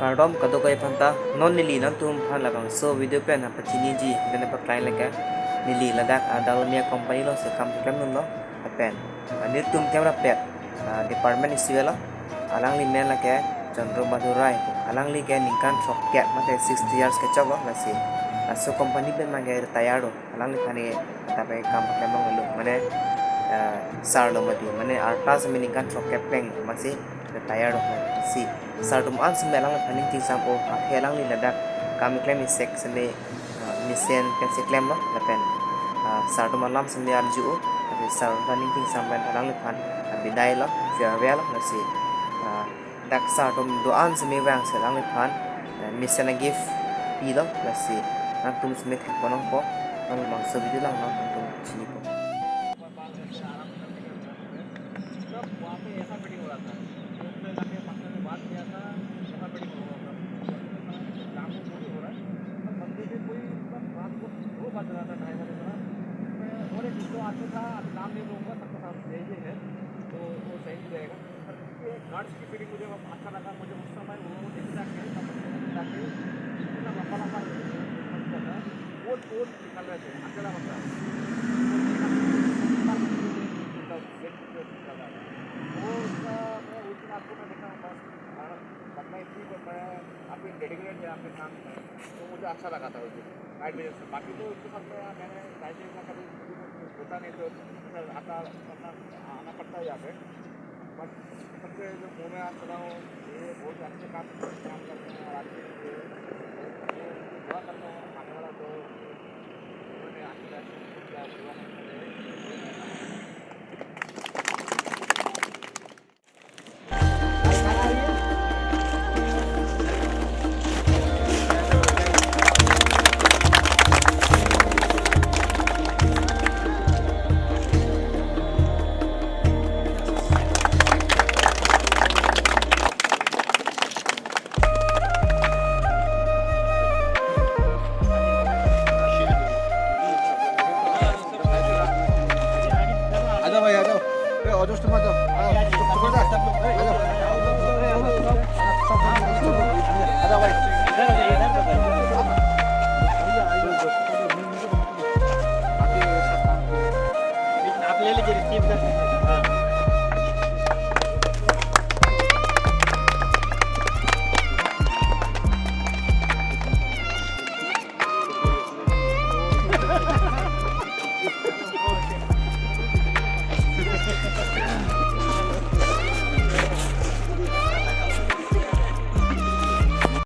Kardom kadokai phanta non nili nan tum phan labang so video plan ha pachini ji dena pa client laka nili ladak Dalmia company lo se kam kam nun lo pen nir tum camera pet department iswela alang li men laka Chandra bhadur alang li ke ningkan sok ket mate 60 years ke chogo lasi so company ben mage retire alang li phani tape kam kam lo mane sar lo mati mane arta se ningkan sok ket peng masih retire si sartum an semelang paning ting sam o helang ni ladak kami claim is sex ne misen pen se claim lo lapen sartum alam sembe arju ati sar paning ting sam pen helang ni pan bidai lo farewell lo si dak sartum doan seme wang se lang ni pan misen a gift pi lo si nang tum seme konong po nang mang so video lang nang tum chini po तब वहाँ पे ऐसा meeting हो रहा था तो उसमें जाके मास्टर ने बात किया था ऐसा मीटिंग हो रहा था काम वो नहीं हो रहा है तब बंदे से कोई रात को 2 बज रहा था 2:30 बजे मैं और एक जो आदमी था अभी नाम नहीं लूँगा सबके साथ यही है तो वो सही नहीं रहेगा पर गार्ड्स की फीलिंग मुझे अच्छा लगा मुझे उस समय वो जाके जाके इतना लंबा लंबा वो निकल रहे थे अकेला बंदा वो उसका मैं उस दिन आपको मैं देखा बस बनना इतनी मैं आपके डेडिकेटेड है आपके काम में तो मुझे अच्छा लगा था उस दिन नाइट विजन से बाकी तो उसके साथ में मैंने नाइट विजन का कभी होता नहीं तो आता आना पड़ता है यहाँ पे बट सबसे जो मुँह में आज चला हूँ ये बहुत अच्छे काम करते हैं